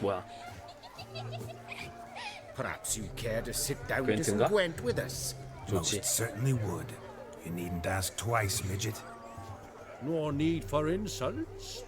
뭐야? Perhaps you'd care to sit down to 괜찮은가? some Gwent with us. 좋지. Most certainly would. You needn't ask twice, midget. No need for insults.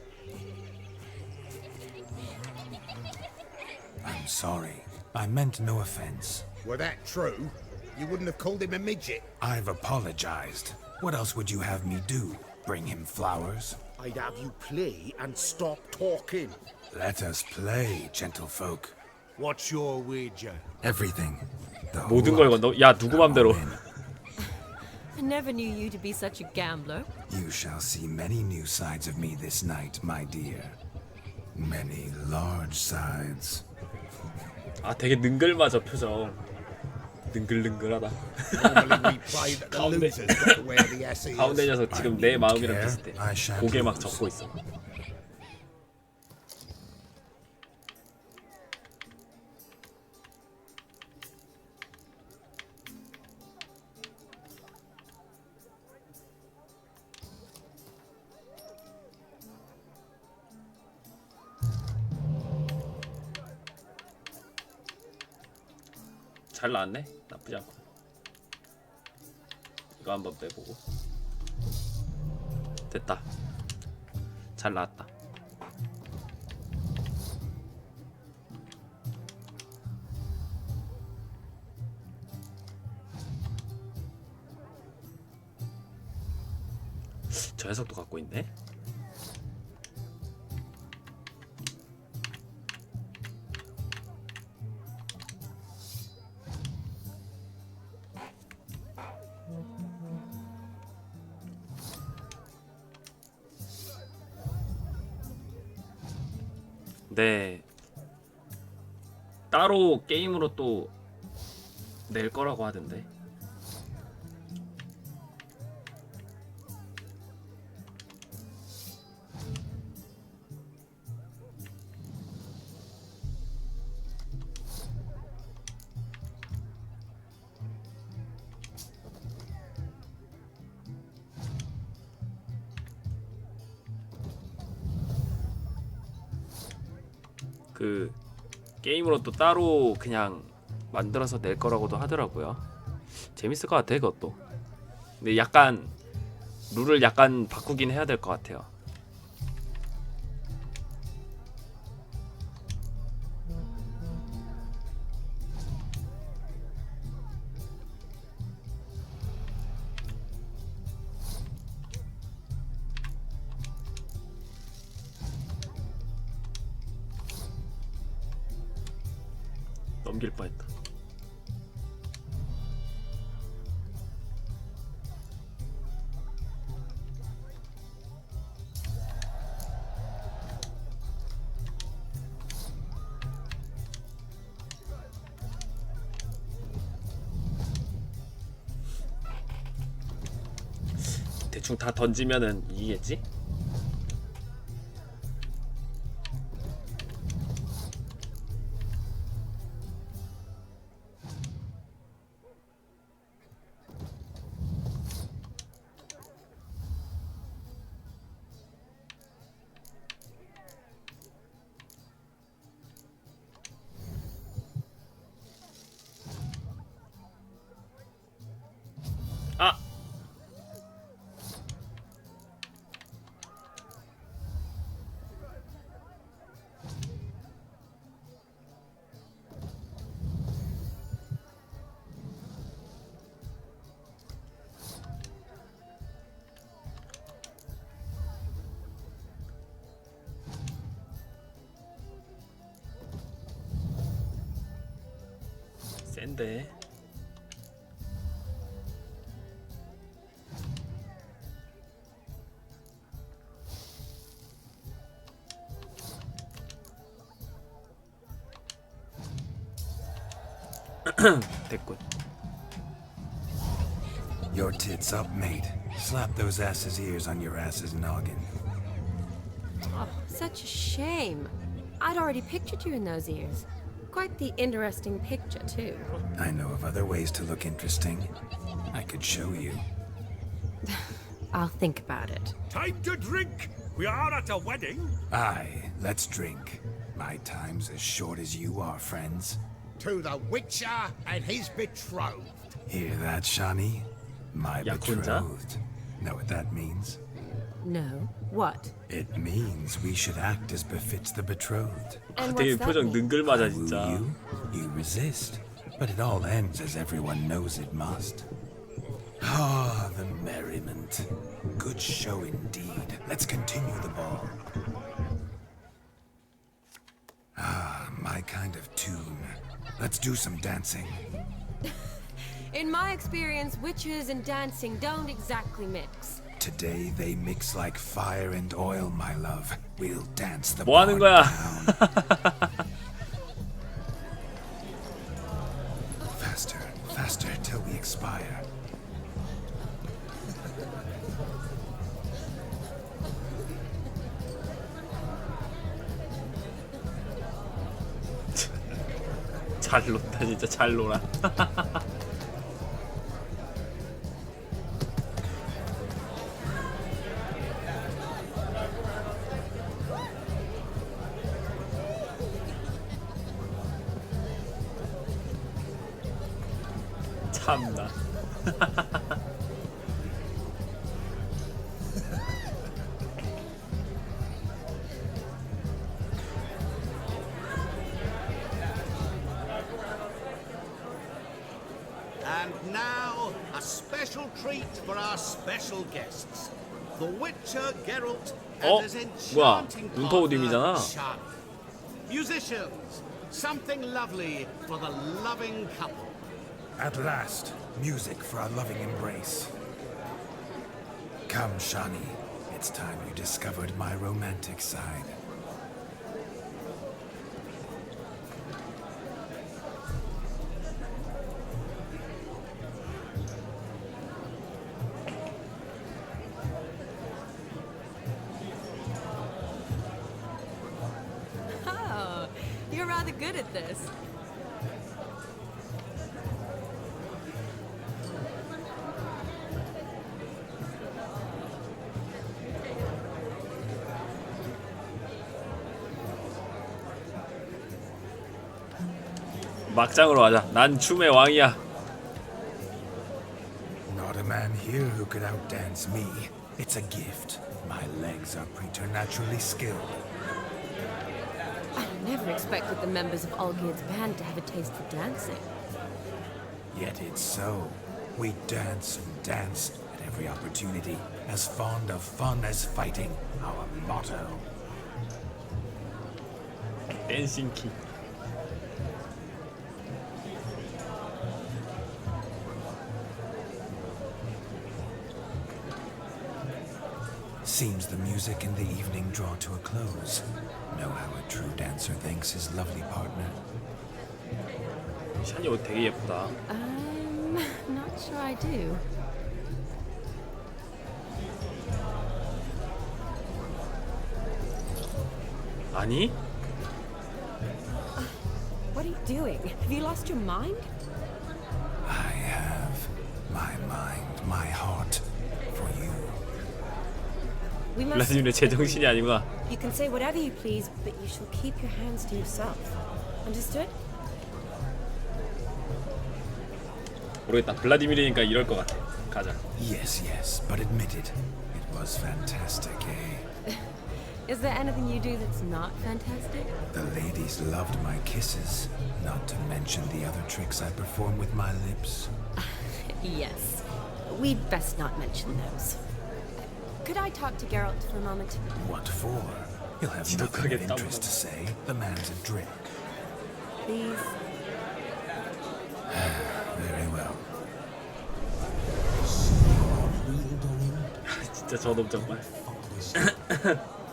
I'm sorry. I meant no offense. Were that true, you wouldn't have called him a midget. I've apologized. What else would you have me do? Bring him flowers? I'd have you play and stop talking. Let us play, gentlefolk. What's your wager? Everything. The 모든 whole 걸 lot. 건너. 야 누구 맘대로. I'm in. I never knew you to be such a gambler. You shall see many new sides of me this night, my dear. Many large sides. 아 되게 능글맞아 표정. 능글능글하다. Normally we play that the losers got to wear the SEs. 가운데 녀석 지금 내 마음이랑 비슷해. I shan't 고개 막 lose. 적고 있어. 잘 나왔네. 나쁘지 않고. 이거 한번 빼보고. 됐다. 잘 나왔다. 저 녀석도 갖고 있네. 네. 따로 게임으로 또 낼 거라고 하던데. 그 게임으로 또 따로 그냥 만들어서 낼 거라고도 하더라고요. 재밌을 것 같아 그것도. 근데 약간 룰을 약간 바꾸긴 해야 될 것 같아요. 넘길 뻔했다. 대충 다 던지면은 이기겠지? 아! 센데. 됐군. Your tits up, mate. Slap those asses' ears on your ass's noggin. Oh, such a shame. I'd already pictured you in those ears. Quite the interesting picture, too. I know of other ways to look interesting. I could show you. I'll think about it. Time to drink. We are at a wedding. Aye, let's drink. My time's as short as you are, friends. To the Witcher and his betrothed. Hear that, Shani? My Yakuza? betrothed. Know what that means? No. What? It means we should act as befits the betrothed. And 되게 what's that 표정 mean? 능글맞아 I woo 진짜. you resist. But it all ends as everyone knows it must. Ah, the merriment. Good show indeed. Let's continue the ball. Ah, my kind of tune. Let's do some dancing. In my experience, witches and dancing don't exactly mix. Today they mix like fire and oil, my love. We'll dance the 뭐 하는 bar 거야? down. Faster, faster till we expire. 잘 논다 진짜 잘 놀아. 참나. And now, a special treat for our special guests. The Witcher Geralt 어? and his 뭐야? enchanting 문터우님이잖아. partner, Shani. Musicians, something lovely for the loving couple. At last, music for our loving embrace. Come, Shani. It's time you discovered my romantic side. Oh, you're rather good at this. 막장으로 가자. 난 춤의 왕이야. Not a man here who could outdance me. It's a gift. My legs are preternaturally skilled. I never expected the members of Olgierd's band to have a taste for dancing. Yet it's so. We dance and dance at every opportunity, as fond of fun as fighting, our motto. 댄싱 킹. Seems the music and the evening draw to a close. Know how a true dancer thanks his lovely partner. 샤니 옷 되게 예쁘다. Not sure I do. 아니? What are you doing? Have you lost your mind? I have my mind, my heart for you. We must. 블라디미르 제정신이 아니구나. You can say whatever you please, but you shall keep your hands to yourself. Understood? 모르겠다. 블라디미르니까 이럴 것 같아. 가자. Yes, yes, but admitted, it was fantastic, eh? Is there anything you do that's not fantastic? The ladies loved my kisses, not to mention the other tricks I perform with my lips. Yes. We'd best not mention those. Could I talk to Geralt for a moment? What for? He'll have nothing of 지독하겠다, interest to say. The man's a drink. Please. Very well. 진짜 저놈 정말.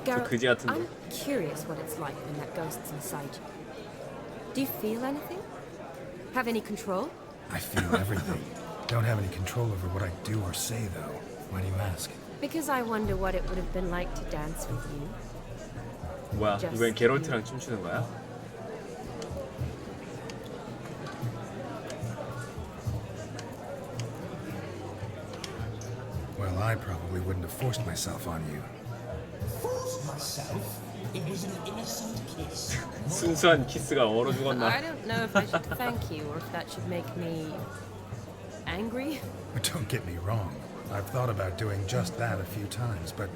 Geralt, 그지 같은 놈. I'm curious what it's like when that ghost's inside you. Do you feel anything? Have any control? I feel everything. Don't have any control over what I do or say, though. Why do you ask? Because I wonder what it would have been like to dance with you. 뭐야? 이번엔 게롤트랑 춤추는 거야? Well, I probably wouldn't have forced myself on you. Forced myself. It was an innocent kiss. 순수한 키스가 얼어 죽었나? I don't know if I should thank you or if that should make me angry. Don't get me wrong. I've thought about doing just that a few times, but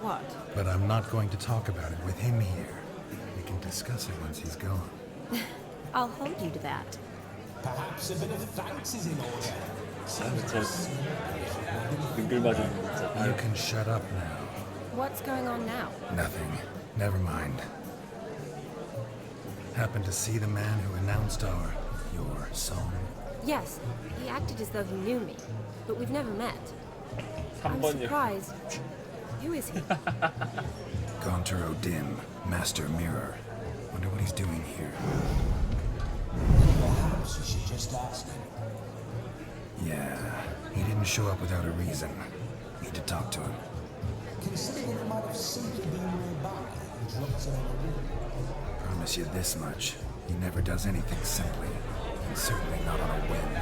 What? I'm not going to talk about it with him here. We can discuss it once he's gone. I'll hold you to that. Perhaps a bit of thanks is in order. 진짜 능글맞은 진짜. You can shut up now. What's going on now? Nothing. Never mind. Happened to see the man who announced your song? Yes, he acted as though he knew me, but we've never met. I'm 3번이요. surprised. Who is he? Gonter Dim, Master Mirror. Wonder what he's doing here. Perhaps you should just ask him. Yeah, he didn't show up without a reason. Need to talk to him. Considering he might have simply been nearby and dropped it on the wall. Promise you this much. He never does anything simply. And certainly not on a whim.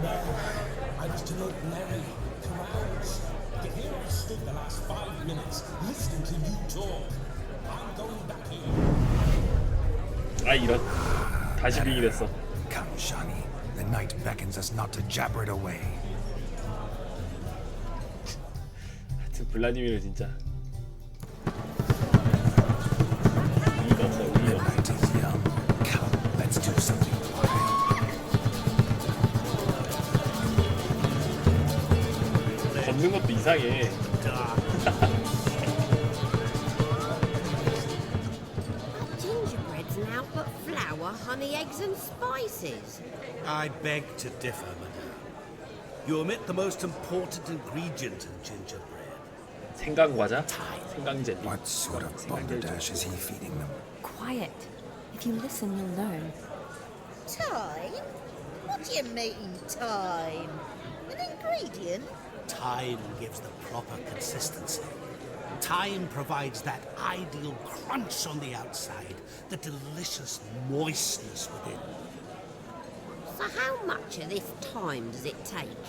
No, I was to note Larry, commands. But here I stood the last 5 minutes listening to you talk. I'm going back in. 아 이런. 다시 빙이 됐어. Come, Shani. The night beckons us not to jabber it away. 하여튼 블라디미르 진짜. 의의가 없어. 의의가 없어. Midnight is young. Come, let's do something wild. 걷는 것도 이상해. Gingerbread's now but flour, honey, eggs, and spices. I beg to differ, madame. You omit the most important ingredient in gingerbread. 생강과자? 생강젤리. What sort of balderdash is he feeding them? Quiet. If you listen, you'll learn. Time? What do you mean, time? An ingredient? Thyme gives the proper consistency. Thyme provides that ideal crunch on the outside, the delicious moistness within. So how much of this time does it take?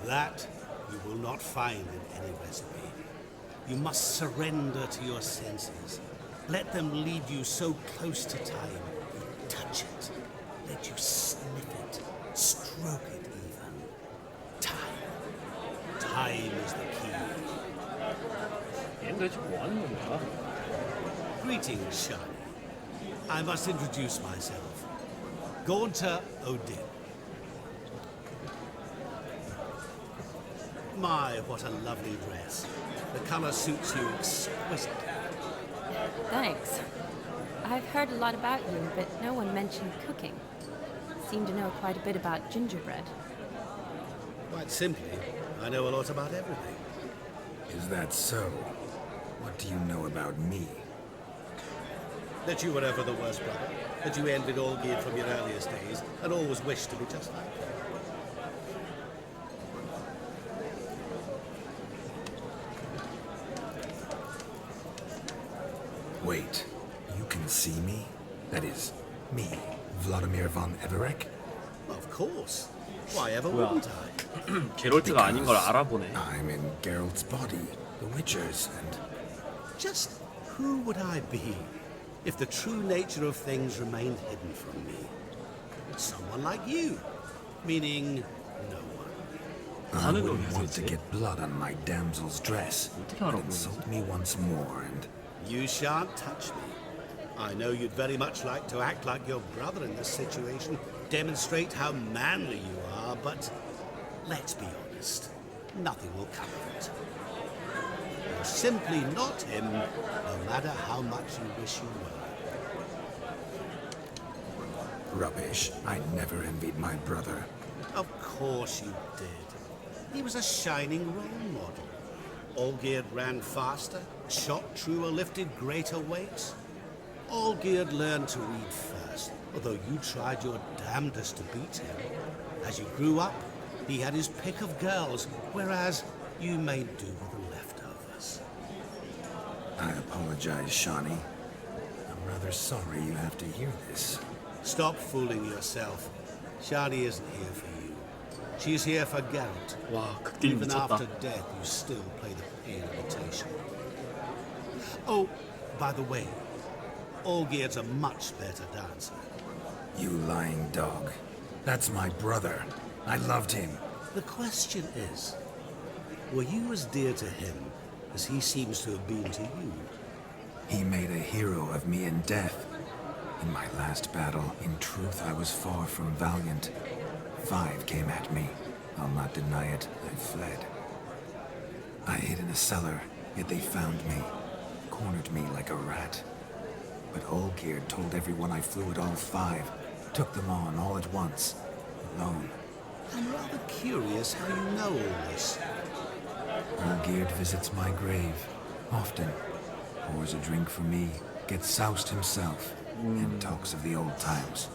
That you will not find in any recipe. You must surrender to your senses. Let them lead you so close to time, you touch it. Let you sniff it, stroke it even. Time. Time is the key. 얘는 도대체 뭐 하는 건가? Greetings, Shani. I must introduce myself. Gaunter Odin. My, what a lovely dress. The color suits you exquisitely. Thanks. I've heard a lot about you, but no one mentioned cooking. Seem to know quite a bit about gingerbread. Quite simply, I know a lot about everything. Is that so? What do you know about me? That you were ever the worst brother, that you envied Olgierd from your earliest days, and always wished to be just like him. Wait, you can see me? That is, me, Vladimir von Everek? Of course. Why ever 뭐야. wouldn't I? 게롤트가 아닌 걸 알아보네. I'm in Geralt's body, the Witcher's, and Just who would I be if the true nature of things remained hidden from me? Someone like you, meaning no one. I wouldn't want to get blood on my damsel's dress. But insult me once more, and You shan't touch me. I know you'd very much like to act like your brother in this situation, demonstrate how manly you are, but let's be honest, nothing will come of it. You're simply not him, no matter how much you wish you were. rubbish. I never envied my brother. Of course you did. He was a shining role model. Olgierd ran faster, shot truer, lifted greater weights. Olgierd learned to read first, although you tried your damnedest to beat him. As you grew up, he had his pick of girls, whereas you made do with the leftovers. I apologize, Shawnee. I'm rather sorry you have to hear this. Stop fooling yourself. Shani isn't here for you. She's here for Geralt. 와, 극딜 Even 미쳤다. after death, you still play the pale imitation. Oh, by the way, Olgierd's a much better dancer. You lying dog. That's my brother. I loved him. The question is, were you as dear to him as he seems to have been to you? He made a hero of me in death. In my last battle, in truth, I was far from valiant. 5 came at me. I'll not deny it, I fled. I hid in a cellar, yet they found me. Cornered me like a rat. But Olgierd told everyone I flew at all 5. Took them on all at once. Alone. I'm rather curious how you know all this. Olgierd visits my grave. Often. Pours a drink for me. Gets soused himself. And talks of the old times.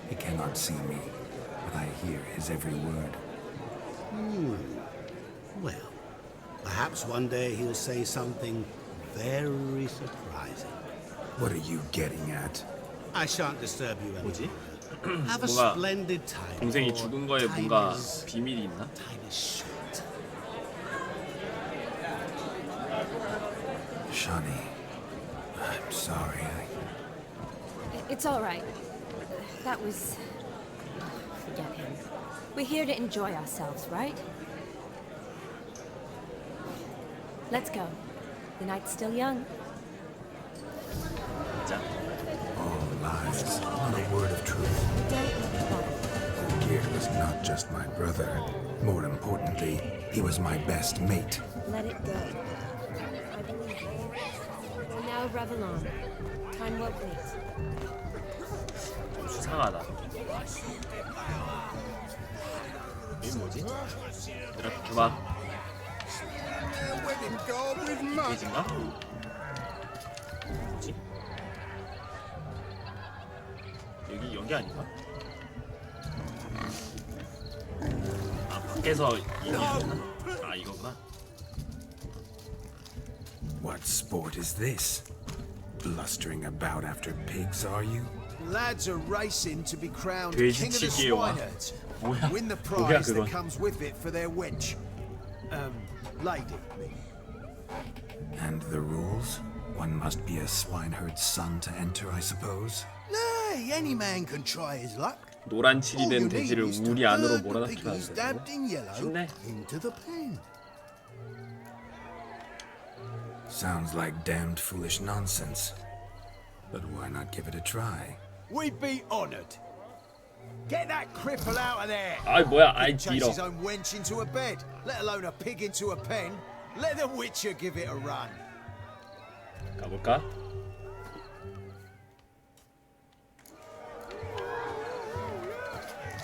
He cannot see me. But I hear his every word. Well, perhaps one day he'll say something very surprising. What are you getting at? I shan't disturb you 뭐지? anymore. Have a 뭔가 splendid time. 동생이 for 죽은 거에 time 뭔가 is- 비밀이 있나? time is short. Shani, I'm sorry. It's all right. That was... Forget him. We're here to enjoy ourselves, right? Let's go. The night's still young. 자, All lies, not a word of truth. Olgierd was not just my brother. More importantly, he was my best mate. Let it go. I believe you. And now revel on. Time won't wait. 좀 수상하다. 이게 뭐지? 얘들아 비켜봐. 이진가? 뭐지? 여기 아닌가? 아 밖에서 아 이거구나. What sport is this? Blustering about after pigs, are you? Lads are racing to be crowned king of the 돼지치기에 와. swineherds. 뭐야? Win the 뭐야 prize 그건? that comes with it for their wench. Lady. And the rules? One must be a swineherd's son to enter, I suppose. Nay, any man can try his luck. 노란 칠이 All 된 you need 돼지를 is to 우리 안으로 herd the 몰아넣기만 piggies 하면 dabbed 되고. in yellow 쉽네. into the pen. Sounds like damned foolish nonsense. But why not give it a try? We'd be honoured. Get that cripple out of there. 아이 뭐야? 아이 Chase 길어. his own wench into a bed, let alone a pig into a pen. Let the Witcher give it a run. 가볼까?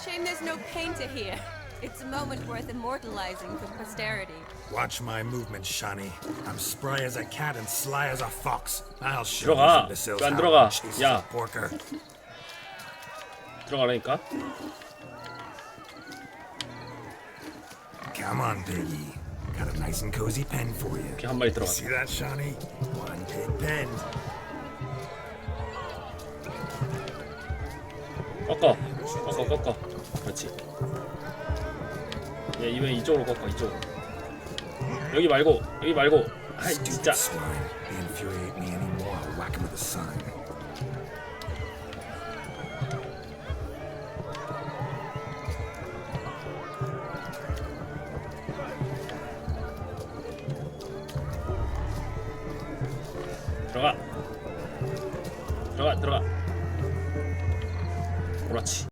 Shame there's no painter here. It's a moment worth immortalizing for posterity. Watch my movements, Shani. I'm spry as a cat and sly as a fox. I'll show 들어가. these imbeciles 왜 안 how 들어가? one chases 야. a porker. 들어가라니까? Come on, piggy. Got a nice and cozy pen for you. 이렇게 한 마리 들어갔다. See that, Shani? One pig pen. 꺾어. 그렇지. 얘 이번엔 이쪽으로 꺾어, 이쪽으로. 여기 말고. 아이 진짜. Swine. They infuriate me anymore. I'll whack him with a sign. 들어가. 그렇지.